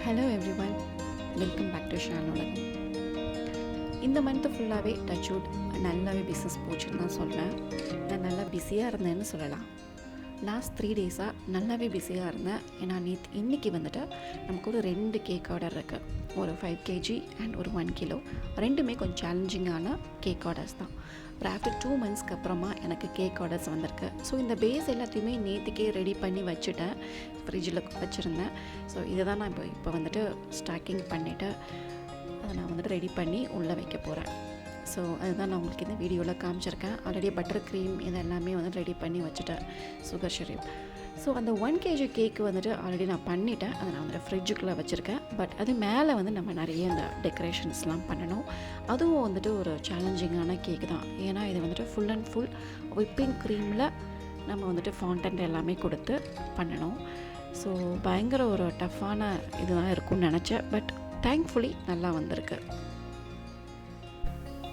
Hello everyone, welcome back to Shan உலகம். இந்த month ஃபுல்லாகவே டச்வுட் நல்லாவே பிஸ்னஸ் போச்சுன்னு தான் சொல்வேன். நான் நல்லா பிஸியாக இருந்தேன்னு சொல்லலாம். லாஸ்ட் 3 டேஸாக நல்லாவே பிஸியாக இருந்தேன். ஏன்னா இன்றைக்கி வந்துட்டு நமக்கு ஒரு 2 கேக் ஆர்டர் இருக்குது. ஒரு 5 kg அண்ட் ஒரு 1 kilo. ரெண்டுமே கொஞ்சம் சேலஞ்சிங்கான கேக் ஆர்டர்ஸ் தான். ஒரு ஆஃப்டர் 2 monthsக்கு அப்புறமா எனக்கு கேக் ஆர்டர்ஸ் வந்திருக்கு. ஸோ இந்த பேஸ் எல்லாத்தையுமே நேற்றுக்கே ரெடி பண்ணி வச்சுட்டேன், ஃப்ரிட்ஜில் வச்சுருந்தேன். ஸோ இதை தான் நான் இப்போ வந்துட்டு ஸ்டாக்கிங் பண்ணிவிட்டு அதை நான் வந்துட்டு ரெடி பண்ணி உள்ளே வைக்க போகிறேன். ஸோ அதுதான் நான் உங்களுக்கு இந்த வீடியோவில் காமிச்சிருக்கேன். ஆல்ரெடி பட்டர் க்ரீம் இது எல்லாமே வந்து ரெடி பண்ணி வச்சுட்டேன், சுகர் ஷெரீப். ஸோ அந்த 1 kg கேக்கு வந்துட்டு ஆல்ரெடி நான் பண்ணிவிட்டேன். அதை நான் வந்துட்டு ஃப்ரிட்ஜுக்குள்ளே வச்சுருக்கேன். பட் அது மேலே வந்து நம்ம நிறைய இந்த டெக்கரேஷன்ஸ்லாம் பண்ணணும். அதுவும் வந்துட்டு ஒரு சேலஞ்சிங்கான கேக் தான். ஏன்னா இது வந்துட்டு ஃபுல் அண்ட் ஃபுல் விப்பிங் க்ரீமில் நம்ம வந்துட்டு ஃபாண்டன்ட் எல்லாமே கொடுத்து பண்ணணும். ஸோ பயங்கர ஒரு டஃப்பான இதுதான் இருக்கும்னு நினச்சேன். பட் தேங்க்ஃபுல்லி நல்லா வந்திருக்கு.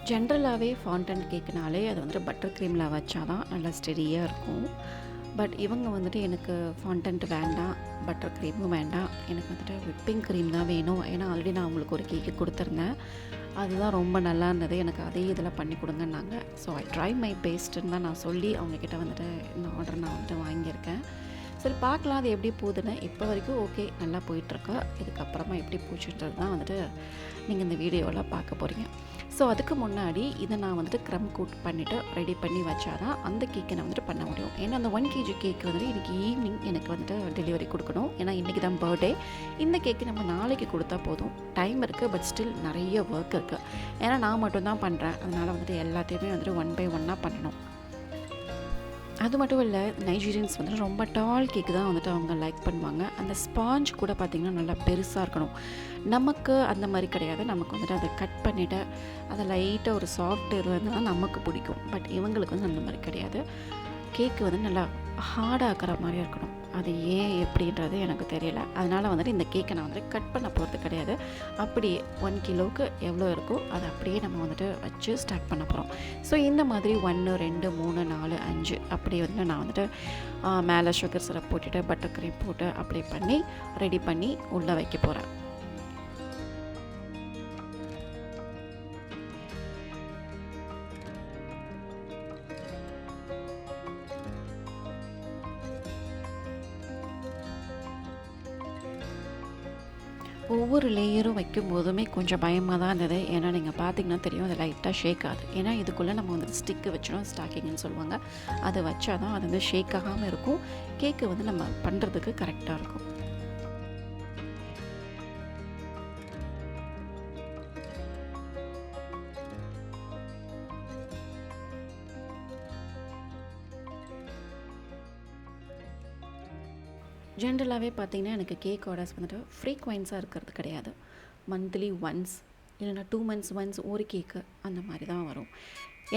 ஜென்ரலாகவே ஃபாண்டன்ட் கேக்குனாலே அது வந்துட்டு பட்டர் க்ரீமில் வச்சா தான் நல்லா ஸ்டெடியாக இருக்கும். பட் இவங்க வந்துட்டு எனக்கு ஃபாண்டன்ட் வேண்டாம், பட்டர் க்ரீமும் வேண்டாம், எனக்கு வந்துட்டு விப்பிங் க்ரீம் தான் வேணும். ஏன்னா ஆல்ரெடி நான் அவங்களுக்கு ஒரு கேக்கு கொடுத்துருந்தேன், அதுதான் ரொம்ப நல்லா இருந்தது, எனக்கு அதே இதில் பண்ணி கொடுங்கன்னாங்க. ஸோ ஐ ட்ரை மை பெஸ்ட்டுன்னு தான் நான் சொல்லி அவங்கக்கிட்ட வந்துட்டு இந்த ஆர்டர் நான் வந்துட்டு வாங்கியிருக்கேன். சரி பார்க்கலாம் அது எப்படி போகுதுன்னு. இப்போ வரைக்கும் ஓகே, நல்லா போயிட்டுருக்கு. இதுக்கப்புறமா எப்படி போச்சுன்றது தான் வந்துட்டு நீங்கள் இந்த வீடியோவில் பார்க்க போகிறீங்க. ஸோ அதுக்கு முன்னாடி இதை நான் வந்துட்டு க்ரம் கோட் பண்ணிவிட்டு ரெடி பண்ணி வச்சா தான் அந்த கேக்கை நான் வந்துட்டு பண்ண முடியும். ஏன்னா அந்த 1 kg கேக் வந்துட்டு இன்றைக்கி ஈவினிங் எனக்கு வந்துட்டு டெலிவரி கொடுக்கணும். ஏன்னா இன்றைக்கி தான் பர்த்டே. இந்த கேக்கு நம்ம நாளைக்கு கொடுத்தா போதும். டைம் இருக்குது, பட் ஸ்டில் நிறைய ஒர்க் இருக்குது. ஏன்னா நான் மட்டும்தான் பண்ணுறேன், அதனால் வந்துட்டு எல்லாத்தையுமே வந்துட்டு 1 by 1 பண்ணணும். அது மட்டும் இல்லை, நைஜீரியன்ஸ் வந்துட்டு ரொம்ப டால் கேக்கு தான் வந்துட்டு அவங்க லைக் பண்ணுவாங்க. அந்த ஸ்பாஞ்ச் கூட பார்த்திங்கன்னா நல்லா பெருசாக இருக்கணும். நமக்கு அந்த மாதிரி கிடையாது. நமக்கு வந்துட்டு அதை கட் பண்ணிவிட்டு அதை லைட்டாக ஒரு சாஃப்ட் இருந்தால் நமக்கு பிடிக்கும். பட் இவங்களுக்கு வந்து அந்த மாதிரி கிடையாது. கேக்கு வந்து நல்லா ஹார்டாக ஆக்கிற மாதிரியா இருக்கணும். அது ஏன் எப்படின்றது எனக்கு தெரியல. அதனால் வந்துட்டு இந்த கேக்கை நான் வந்துட்டு கட் பண்ண போகிறது கிடையாது. அப்படியே 1 கிலோவுக்கு எவ்வளோ இருக்கோ அதை அப்படியே நம்ம வந்துட்டு வச்சு ஸ்டார்ட் பண்ண போகிறோம். ஸோ இந்த மாதிரி 1 2 3 4 5 அப்படி வந்து நான் வந்துட்டு மேலே சுகர் சிரப் போட்டுட்டு பட்டர் க்ரீம் போட்டு அப்ளை பண்ணி ரெடி பண்ணி உள்ளே வைக்க போகிறேன். ஒவ்வொரு லேயரும் வைக்கும் போதுமே கொஞ்சம் பயமாக தான் இருந்தது. ஏன்னா நீங்கள் பார்த்தீங்கன்னா தெரியும், அது லைட்டாக ஷேக் ஆகுது. ஏன்னா இதுக்குள்ளே நம்ம வந்துட்டு ஸ்டிக்கு வச்சிடும், ஸ்டாக்கிங்னு சொல்லுவாங்க. அதை வச்சா தான் அது வந்து ஷேக் ஆகாமல் இருக்கும். கேக்கு வந்து நம்ம பண்ணுறதுக்கு கரெக்டாக இருக்கும். ஜென்ரலாகவே பார்த்திங்கன்னா எனக்கு கேக் ஆர்டர்ஸ் வந்துட்டு ஃப்ரீக்வென்ஸாக இருக்கிறது கிடையாது. மந்த்லி ஒன்ஸ் இல்லைனா 2 months ஒன்ஸ் ஒரு கேக்கு அந்த மாதிரி தான் வரும்.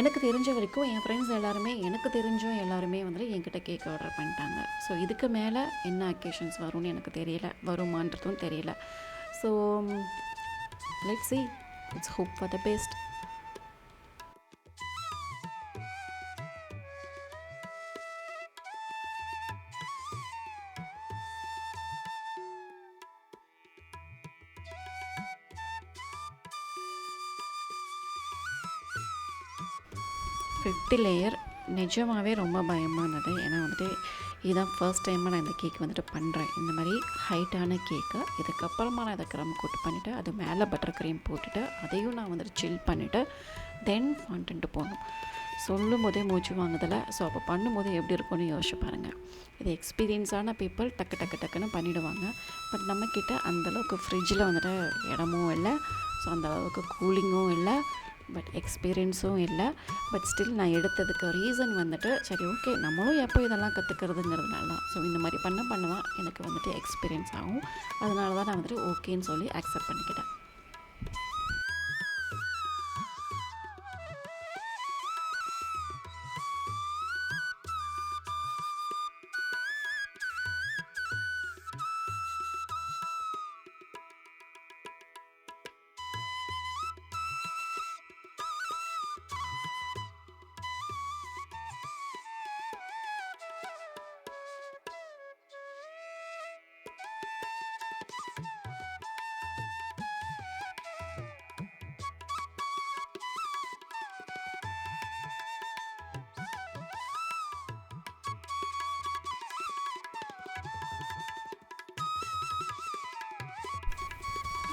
எனக்கு தெரிஞ்ச வரைக்கும் என் ஃப்ரெண்ட்ஸ் எல்லாருமே, எனக்கு தெரிஞ்சவங்க எல்லாருமே வந்துட்டு என்கிட்ட கேக் ஆர்டர் பண்ணிட்டாங்க. ஸோ இதுக்கு மேலே என்ன அக்கேஷன்ஸ் வரும்னு எனக்கு தெரியல, வருமானதும் தெரியல. So let's see, let's hope for the best. Fifth layer நிஜமாகவே ரொம்ப பயமானது. ஏன்னா வந்துட்டு இதுதான் ஃபர்ஸ்ட் டைமாக நான் இந்த கேக் வந்துட்டு பண்ணுறேன். இந்த மாதிரி ஹைட்டான கேக்கை இதுக்கப்புறமா நான் இதை க்ரம் கோட் பண்ணிவிட்டு அது மேலே பட்டர் க்ரீம் போட்டுட்டு அதையும் நான் வந்துட்டு சில் பண்ணிவிட்டு தென் ஃபாண்டன்ட்டு போடணும். சொல்லும் போதே மூச்சு வாங்குதில்ல. ஸோ அப்போ பண்ணும்போது எப்படி இருக்கும்னு யோசிச்சு பாருங்கள். இது எக்ஸ்பீரியன்ஸான பீப்புள் டக்குன்னு பண்ணிவிடுவாங்க. பட் நம்மக்கிட்ட அந்தளவுக்கு ஃப்ரிட்ஜில் வந்துட்டு இடமும் இல்லை, ஸோ அந்தளவுக்கு கூலிங்கும் இல்லை, பட் எக்ஸ்பீரியன்ஸும் இல்லை. பட் ஸ்டில் நான் எடுத்ததுக்கு ரீசன் வந்துட்டு சரி ஓகே, நம்மளும் எப்போ இதெல்லாம் கற்றுக்கிறதுங்கிறதுனால தான். ஸோ இந்த மாதிரி பண்ண தான் எனக்கு வந்துட்டு எக்ஸ்பீரியன்ஸ் ஆகும். அதனால தான் நான் வந்துட்டு ஓகேன்னு சொல்லி அக்செப்ட் பண்ணிக்கிட்டேன்.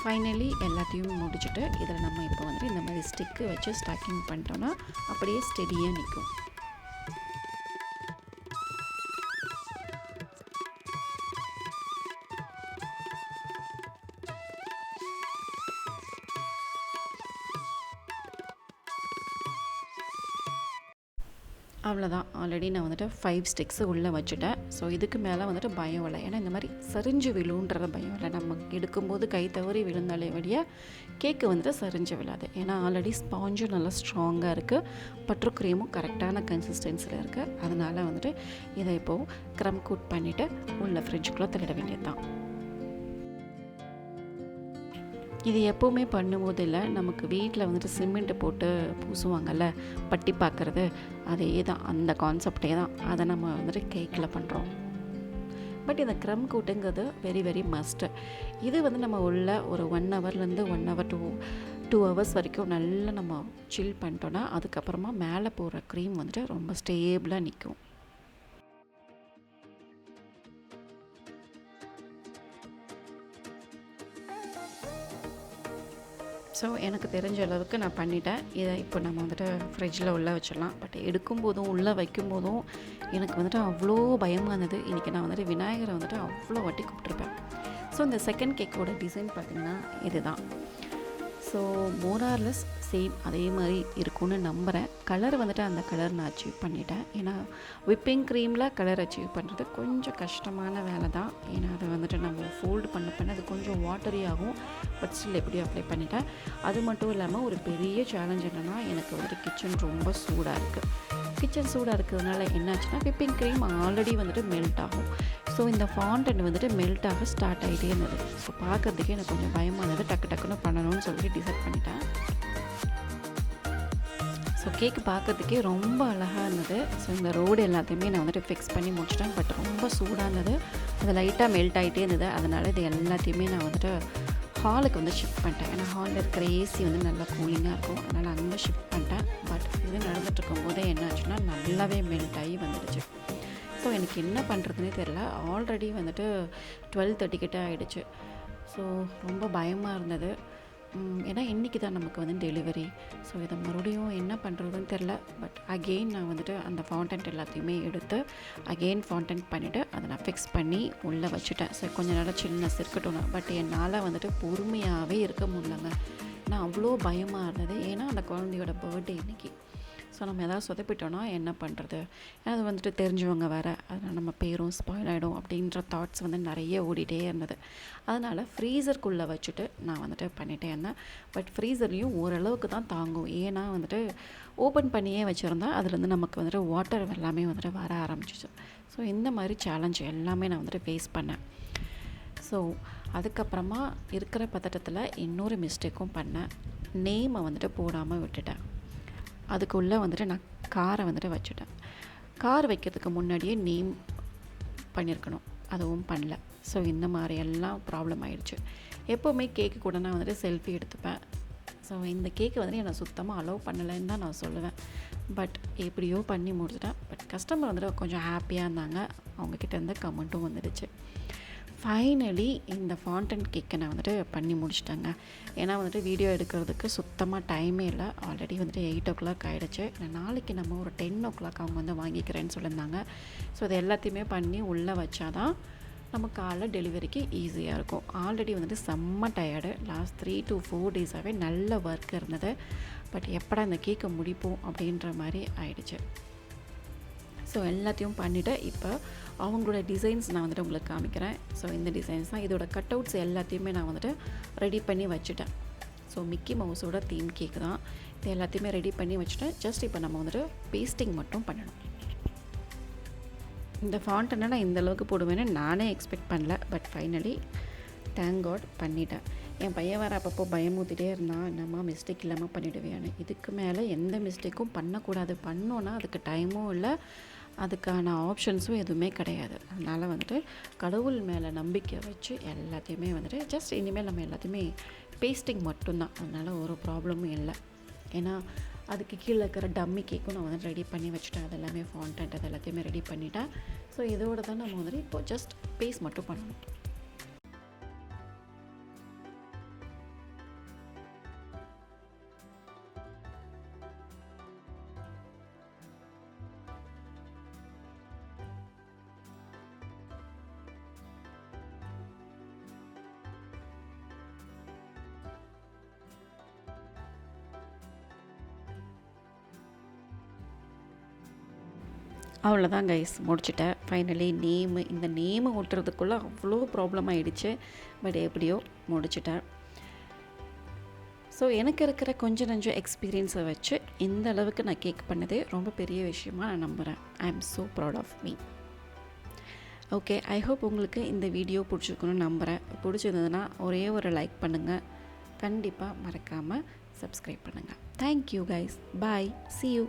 ஃபைனலி எல்லாத்தையும் முடிச்சுட்டு இதில் நம்ம இப்போ வந்துட்டு இந்த மாதிரி ஸ்டிக்கு வச்சு ஸ்டாக்கிங் பண்ணிட்டோன்னா அப்படியே ஸ்டெடியாக நிற்கும். அவ்வளோதான். ஆல்ரெடி நான் வந்துட்டு 5 ஸ்டிக்ஸு உள்ளே வச்சுட்டேன். ஸோ இதுக்கு மேலே வந்துட்டு பயம் இல்லை. ஏன்னா இந்த மாதிரி சரிஞ்சு விழுன்ற பயம் இல்லை. நம்ம எடுக்கும்போது கை தவறி விழுந்தாலே வழியா கேக்கு வந்துட்டு சரிஞ்சு விழாது. ஏன்னா ஆல்ரெடி ஸ்பாஞ்சும் நல்லா ஸ்ட்ராங்காக இருக்குது, பட்டர் க்ரீமும் கரெக்டான கன்சிஸ்டன்சியில் இருக்குது. அதனால் வந்துட்டு இதை இப்போது க்ரம் கோட் பண்ணிவிட்டு உள்ள ஃப்ரிட்ஜுக்குள்ளே தள்ளிட வேண்டியது தான். இது எப்போவுமே பண்ணும்போது இல்லை, நமக்கு வீட்டில் வந்துட்டு சிமெண்ட்டு போட்டு பூசுவாங்கள்ல பட்டி பார்க்குறது, அதே தான், அந்த கான்செப்டே தான். அதை நம்ம வந்துட்டு கேக்கில் பண்ணுறோம். பட் இந்த க்ரம் கோட்டுங்கிறது வெரி வெரி மஸ்ட்டு. இது வந்து நம்ம உள்ள ஒரு 1 ஹவர்லேருந்து 1 ஹவர் to 2 ஹவர்ஸ் வரைக்கும் நல்லா நம்ம சில் பண்ணிட்டோன்னா அதுக்கப்புறமா மேலே போடுற க்ரீம் வந்துட்டு ரொம்ப ஸ்டேபிளாக நிற்கும். ஸோ எனக்கு தெரிஞ்ச அளவுக்கு நான் பண்ணிட்டேன். இதை இப்போ நம்ம வந்துட்டு ஃப்ரிட்ஜில் உள்ளே வச்சிடலாம். பட் எடுக்கும்போதும் உள்ளே வைக்கும்போதும் எனக்கு வந்துட்டு அவ்வளோ பயமாக இருந்தது. இன்றைக்கி நான் வந்துட்டு விநாயகரை வந்துட்டு அவ்வளோ வாட்டி கூப்பிட்ருப்பேன். ஸோ இந்த செகண்ட் கேக்கோட டிசைன் பார்த்திங்கன்னா இது தான். ஸோ மோரார்லெஸ் சேம் அதே மாதிரி இருக்கும்னு நம்புகிறேன். கலர் வந்துட்டு அந்த கலர் நான் அச்சீவ் பண்ணிட்டேன். ஏன்னா விப்பிங் க்ரீமில் கலர் அச்சீவ் பண்ணுறது கொஞ்சம் கஷ்டமான வேலை தான். ஏன்னா அதை வந்துட்டு நம்ம ஃபோல்டு பண்ண அது கொஞ்சம் வாட்டரி ஆகும். பட் ஸ்டில் எப்படியும் அப்ளை பண்ணிட்டேன். அது மட்டும் இல்லாமல் ஒரு பெரிய சேலஞ்ச் என்னென்னா, எனக்கு வந்துட்டு கிச்சன் ரொம்ப சூடாக இருக்குது. கிச்சன் சூடாக இருக்கிறதுனால என்னாச்சுன்னா விப்பிங் க்ரீம் ஆல்ரெடி வந்துட்டு மெல்ட் ஆகும். ஸோ இந்த ஃபாண்டன்ட் வந்துட்டு மெல்ட் ஆக ஸ்டார்ட் ஆகிட்டே இருந்தது. ஸோ பார்க்குறதுக்கே எனக்கு கொஞ்சம் பயமானது. டக்குன்னு பண்ணணும்னு சொல்லி டிசைட் பண்ணிட்டேன். ஸோ கேக்கு பார்க்குறதுக்கே ரொம்ப அழகாக இருந்தது. ஸோ இந்த ரோடு எல்லாத்தையுமே நான் வந்துட்டு ஃபிக்ஸ் பண்ணி முடிச்சிட்டேன். பட் ரொம்ப சூடாக இருந்தது. அது லைட்டாக மெல்ட் ஆகிட்டே இருந்தது. அதனால் இது எல்லாத்தையுமே நான் வந்துட்டு ஹாலுக்கு வந்து ஷிஃப்ட் பண்ணிட்டேன். ஏன்னா ஹாலில் இருக்கிற ஏசி வந்து நல்லா கூலிங்காக இருக்கும். அதனால் அங்கே ஷிஃப்ட் பண்ணிட்டேன். பட் இது நடந்துகிட்ருக்கும் போதே என்ன ஆச்சுன்னா நல்லாவே மெல்ட் ஆகி வந்துடுச்சு. ஸோ எனக்கு என்ன பண்ணுறதுனே தெரில. ஆல்ரெடி வந்துட்டு 12:30 கிட்ட ஆகிடுச்சு. ஸோ ரொம்ப பயமாக இருந்தது. ஏன்னா இன்றைக்கி தான் நமக்கு வந்து டெலிவரி. ஸோ இதை மறுபடியும் என்ன பண்ணுறதுன்னு தெரில. பட் அகெயின் நான் வந்துட்டு அந்த ஃபவுண்டன்ட் எல்லாத்தையுமே எடுத்து அகெயின் ஃபவுண்டன்ட் பண்ணிவிட்டு அதை நான் ஃபிக்ஸ் பண்ணி உள்ளே வச்சுட்டேன். ஸோ கொஞ்சம் நேரம் சில்னஸ் இருக்கட்டும். அது என்னால் வந்துட்டு பொறுமையாகவே இருக்க முடியலங்க. நான் அவ்வளோ பயமாக இருந்தது. ஏன்னா அந்த குழந்தையோட பர்த்டே இன்றைக்கி. ஸோ நம்ம எதாவது சொதப்பிட்டோன்னா என்ன பண்ணுறது, அது வந்துட்டு தெரிஞ்சவங்க வேறு, அதனால் நம்ம பேரும் ஸ்பாயில் ஆகிடும் அப்படின்ற தாட்ஸ் வந்து நிறைய ஓடிட்டே இருந்தது. அதனால் ஃப்ரீசருக்குள்ளே வச்சுட்டு நான் வந்துட்டு பண்ணிகிட்டே இருந்தேன். பட் ஃப்ரீசர்லேயும் ஓரளவுக்கு தான் தாங்கும். ஏன்னா வந்துட்டு ஓப்பன் பண்ணியே வச்சுருந்தா அதுலேருந்து நமக்கு வந்துட்டு வாட்டர் எல்லாமே வந்துட்டு வர ஆரம்பிச்சிச்சு. ஸோ இந்த மாதிரி சேலஞ்ச் எல்லாமே நான் வந்துட்டு ஃபேஸ் பண்ணேன். ஸோ அதுக்கப்புறமா இருக்கிற பதட்டத்தில் இன்னொரு மிஸ்டேக்கும் பண்ணேன். நேமை வந்துட்டு போடாமல் விட்டுட்டேன். அதுக்குள்ளே வந்துட்டு நான் காரை வந்துட்டு வச்சுட்டேன். கார் வைக்கிறதுக்கு முன்னாடியே நேம் பண்ணியிருக்கணும், அதுவும் பண்ணல. ஸோ இந்த மாதிரி எல்லாம் ப்ராப்ளம் ஆகிடுச்சு. எப்போவுமே கேக்கு கூட நான் வந்துட்டு செல்ஃபி எடுத்துப்பேன். ஸோ இந்த கேக்கு வந்துட்டு என்னை சுத்தமாக அலோவ் பண்ணலைன்னு தான் நான் சொல்லுவேன். பட் எப்படியோ பண்ணி முடிச்சிட்டேன். பட் கஸ்டமர் வந்துட்டு கொஞ்சம் ஹாப்பியாக இருந்தாங்க. அவங்கக்கிட்ட இருந்து கமெண்ட்டும் வந்துடுச்சு. ஃபைனலி இந்த ஃபாண்டன்ட் கேக்கை நான் வந்துட்டு பண்ணி முடிச்சிட்டேங்க. ஏன்னா வந்துட்டு வீடியோ எடுக்கிறதுக்கு சுத்தமாக டைமே இல்லை. ஆல்ரெடி வந்துட்டு 8 o'clock ஆகிடுச்சு. நாளைக்கு நம்ம ஒரு 10 o'clock அவங்க வந்து வாங்கிக்கிறேன்னு சொல்லியிருந்தாங்க. ஸோ இது எல்லாத்தையுமே பண்ணி உள்ளே வச்சாதான் நம்ம காலைல டெலிவரிக்கு ஈஸியாக இருக்கும். ஆல்ரெடி வந்துட்டு செம்ம டயர்டு. லாஸ்ட் 3 to 4 days நல்ல ஒர்க் இருந்தது. பட் எப்படா இந்த கேக்கை முடிப்போம் அப்படின்ற மாதிரி ஆயிடுச்சு. ஸோ எல்லாத்தையும் பண்ணிவிட்டு இப்போ அவங்களோட டிசைன்ஸ் நான் வந்துட்டு உங்களுக்கு காமிக்கிறேன். ஸோ இந்த டிசைன்ஸ் தான். இதோட கட் அவுட்ஸ் எல்லாத்தையுமே நான் வந்துட்டு ரெடி பண்ணி வச்சுட்டேன். ஸோ மிக்கி மவுஸோட தீம் கேக் தான். இது எல்லாத்தையுமே ரெடி பண்ணி வச்சுட்டேன். ஜஸ்ட் இப்போ நம்ம வந்துட்டு பேஸ்டிங் மட்டும் பண்ணணும். இந்த ஃபாண்ட்டை நான் இந்த அளவுக்கு போடுவேன்னு நானே எக்ஸ்பெக்ட் பண்ணல. பட் ஃபைனலி தேங்க் காட் பண்ணிட்டேன். என் பையன் வேறு அப்பப்போ பயமூத்திட்டே இருந்தான், என்னம்மா மிஸ்டேக் இல்லாமல் பண்ணிவிடுவேன்னு. இதுக்கு மேலே எந்த மிஸ்டேக்கும் பண்ணக்கூடாது. பண்ணோன்னா அதுக்கு டைமும் இல்லை, அதுக்கான ஆப்ஷன்ஸும் எதுவுமே கிடையாது. அதனால் வந்துட்டு கடவுள் மேலே நம்பிக்கை வச்சு எல்லாத்தையுமே வந்துட்டு ஜஸ்ட் இனிமேல் நம்ம எல்லாத்தையுமே பேஸ்டிங் மட்டும்தான். அதனால் ஒரு ப்ராப்ளமும் இல்லை. ஏன்னா அதுக்கு கீழே இருக்கிற டம்மி கேக்கும் நான் வந்து ரெடி பண்ணி வச்சுட்டேன். அது எல்லாமே ஃபாண்டன்ட் அது எல்லாத்தையுமே ரெடி பண்ணிட்டேன். ஸோ இதோட தான் நம்ம வந்துட்டு இப்போ ஜஸ்ட் பேஸ்ட் மட்டும் பண்ணணும். அவ்வளோதான் கைஸ், முடிச்சுட்டேன். ஃபைனலி இந்த நேமு ஒட்டுறதுக்குள்ளே அவ்வளோ ப்ராப்ளம் ஆகிடுச்சு. பட் எப்படியோ முடிச்சுட்டேன். ஸோ எனக்கு இருக்கிற கொஞ்சம் நஞ்சம் எக்ஸ்பீரியன்ஸை வச்சு இந்த அளவுக்கு நான் கேக் பண்ணதே ரொம்ப பெரிய விஷயமாக நான் நம்புகிறேன். I am so proud of me. Okay, I hope உங்களுக்கு இந்த வீடியோ பிடிச்சிருக்குன்னு நம்புகிறேன். பிடிச்சிருந்ததுன்னா ஒரே ஒரு லைக் பண்ணுங்கள். கண்டிப்பாக மறக்காமல் சப்ஸ்கிரைப் பண்ணுங்கள். Thank you guys. Bye. See you.